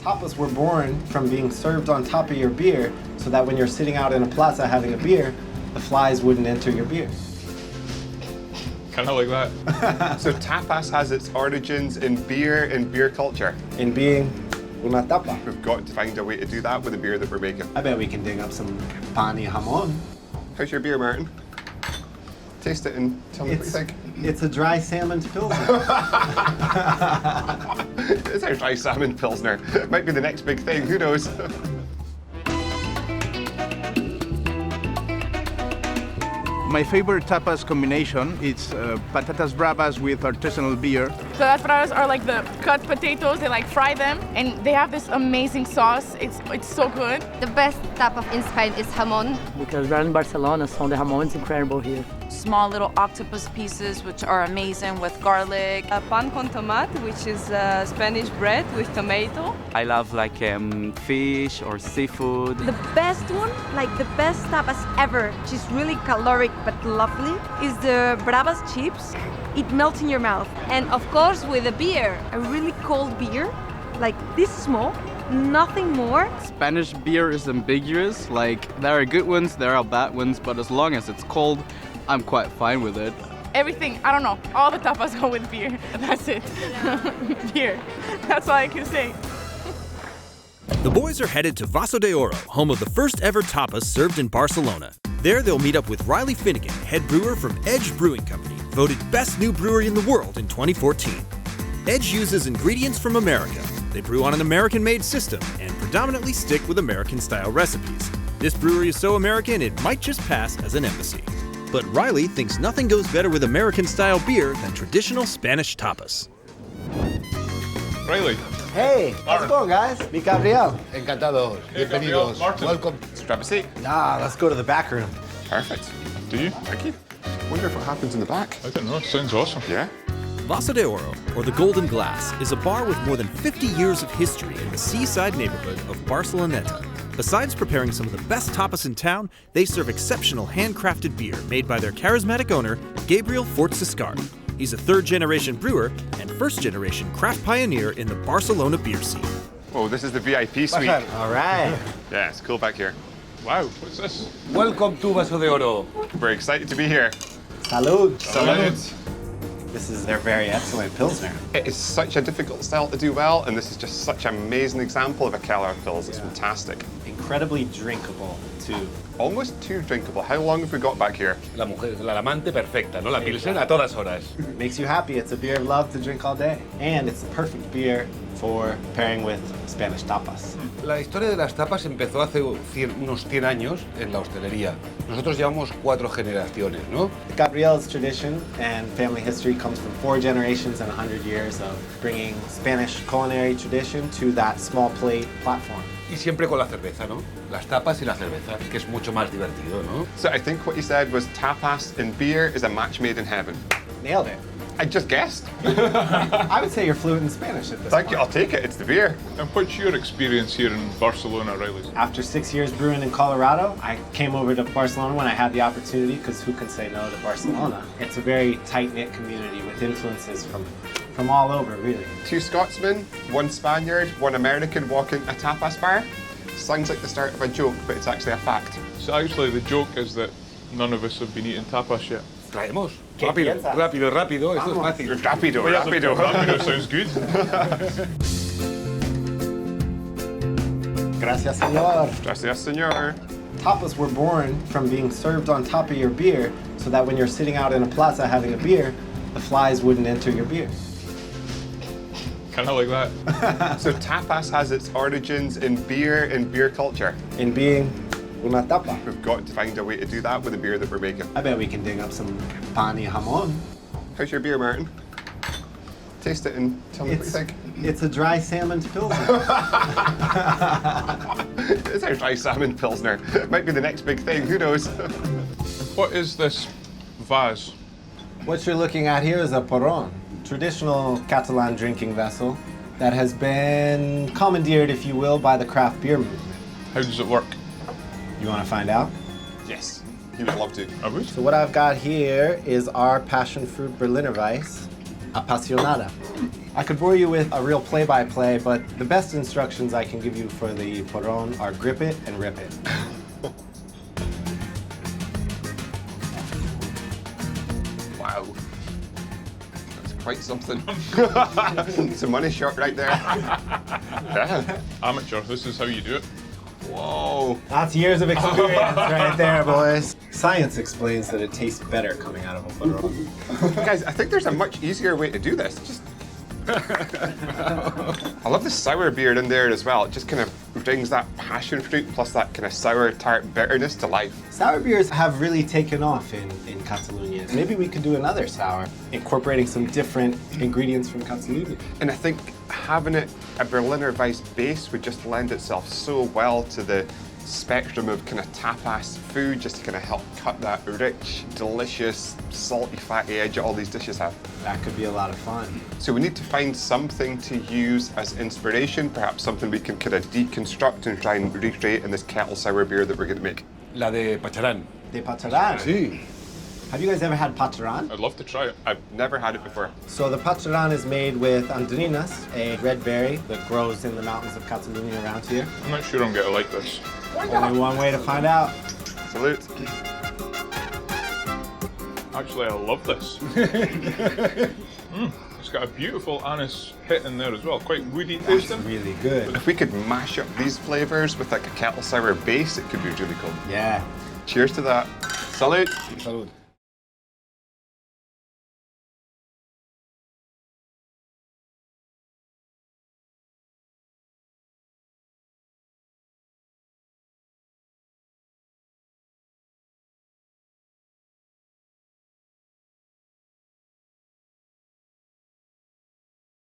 Tapas were born from being served on top of your beer so that when you're sitting out in a plaza having a beer, the flies wouldn't enter your beer. Kind of like that. So tapas has its origins in beer culture. In being una tapa. We've got to find a way to do that with the beer that we're making. I bet we can dig up some pan y jamon. How's your beer, Martin? Taste it and tell me what you think. It's a dry salmon pilsner. It's our dry salmon pilsner. It might be the next big thing, who knows? My favorite tapas combination is patatas bravas with artisanal beer. So las bravas are like the cut potatoes, they like fry them, and they have this amazing sauce. It's so good. The best tapa in Spain is jamon. Because we're in Barcelona, so the jamon is incredible here. Small little octopus pieces, which are amazing with garlic. A pan con tomate, which is Spanish bread with tomato. I love like fish or seafood. The best one, like the best tapas ever, which is really caloric but lovely, is the bravas chips. It melts in your mouth. And of course with a beer, a really cold beer, like this small, nothing more. Spanish beer is ambiguous, like there are good ones, there are bad ones, but as long as it's cold, I'm quite fine with it. Everything, I don't know, all the tapas go with beer. That's it. Beer. That's all I can say. The boys are headed to Vaso de Oro, home of the first ever tapas served in Barcelona. There they'll meet up with Riley Finnegan, head brewer from Edge Brewing Company, voted best new brewery in the world in 2014. Edge uses ingredients from America. They brew on an American-made system and predominantly stick with American-style recipes. This brewery is so American it might just pass as an embassy. But Riley thinks nothing goes better with American-style beer than traditional Spanish tapas. Riley. Hey, how's it going, guys? Meet Gabriel. Encantado. Hey, Bienvenidos. Gabriel, Martin. Welcome. Let's grab a seat. Let's go to the back room. Perfect. Do you? Thank you. Wonder if what happens in the back. I don't know. Sounds awesome. Yeah? Vaso de Oro, or the Golden Glass, is a bar with more than 50 years of history in the seaside neighborhood of Barceloneta. Besides preparing some of the best tapas in town, they serve exceptional handcrafted beer made by their charismatic owner, Gabriel Fortziscard. He's a third-generation brewer and first-generation craft pioneer in the Barcelona beer scene. Oh, this is the VIP suite. All right. Yeah, it's cool back here. Wow, what's this? Welcome to Vaso de Oro. We're excited to be here. Salud. Salud. This is their very excellent pilsner. It is such a difficult style to do well, and this is just such an amazing example of a Keller Pils. It's fantastic. Incredibly drinkable, too. Almost too drinkable. How long have we got back here? La mujer, la amante perfecta, ¿no? La pilsen a todas horas. Makes you happy. It's a beer of love to drink all day. And it's the perfect beer for pairing with Spanish tapas. La historia de las tapas empezó hace unos 100 años en la hostelería. Nosotros llevamos 4 generaciones, ¿no? Gabriel's tradition and family history comes from 4 generations and 100 years of bringing Spanish culinary tradition to that small plate platform. Y siempre con la cerveza, ¿no? Las tapas y la cerveza, que es mucho más divertido, ¿no? So I think what he said was tapas and beer is a match made in heaven. Nailed it. I just guessed. I would say you're fluent in Spanish at this Thank point. you, I'll take it, it's the beer. And what's your experience here in Barcelona, Riley? After 6 years brewing in Colorado, I came over to Barcelona when I had the opportunity, because who can say no to Barcelona? It's a very tight-knit community with influences from all over, really. 2 Scotsmen, 1 Spaniard, 1 American walking a tapas bar. Sounds like the start of a joke, but it's actually a fact. So actually the joke is that none of us have been eating tapas yet. Traemos. Rápido, rápido, rápido. Esto es fácil. Rápido, rápido. Rápido sounds good. Gracias, señor. Gracias, señor. Tapas were born from being served on top of your beer so that when you're sitting out in a plaza having a beer, the flies wouldn't enter your beer. Kind of like that. So tapas has its origins in beer culture. In being una tapa. We've got to find a way to do that with the beer that we're making. I bet we can dig up some pan y jamon. How's your beer, Martin? Taste it and tell me what you think. It's a dry salmon pilsner. It's our dry salmon pilsner. It might be the next big thing, who knows? What is this vase? What you're looking at here is a porron, traditional Catalan drinking vessel that has been commandeered, if you will, by the craft beer movement. How does it work? You want to find out? Yes, he would love to. I would. So what I've got here is our passion fruit Berliner Weiss. apasionada. I could bore you with a real play-by-play, but the best instructions I can give you for the porron are grip it and rip it. Wow. That's quite something. It's a money shot right there. Yeah. Amateur, this is how you do it. Whoa. That's years of experience right there, boys. Science explains that it tastes better coming out of a porron. Guys, I think there's a much easier way to do this. Just I love the sour beer in there as well. It just kind of brings that passion fruit plus that kind of sour tart bitterness to life. Sour beers have really taken off in Catalonia. Maybe we could do another sour, incorporating some different ingredients from Catalonia. And I think having it a Berliner Weiss base would just lend itself so well to the spectrum of kind of tapas food, just to kind of help cut that rich, delicious, salty, fatty edge that all these dishes have. That could be a lot of fun. So we need to find something to use as inspiration, perhaps something we can kind of deconstruct and try and recreate in this kettle sour beer that we're going to make. La de Pacharán. De Pacharán? Sí. Have you guys ever had Pacharán? I'd love to try it. I've never had it before. So the Pacharán is made with andrinas, a red berry that grows in the mountains of Catalonia around here. I'm not sure I'm going to like this. Only one way to find out. Salute. Actually, I love this. It's got a beautiful anise hit in there as well, quite woody tasting. Really good. If we could mash up these flavors with like a kettle sour base, it could be really cool. Yeah. Cheers to that. Salute. Salud.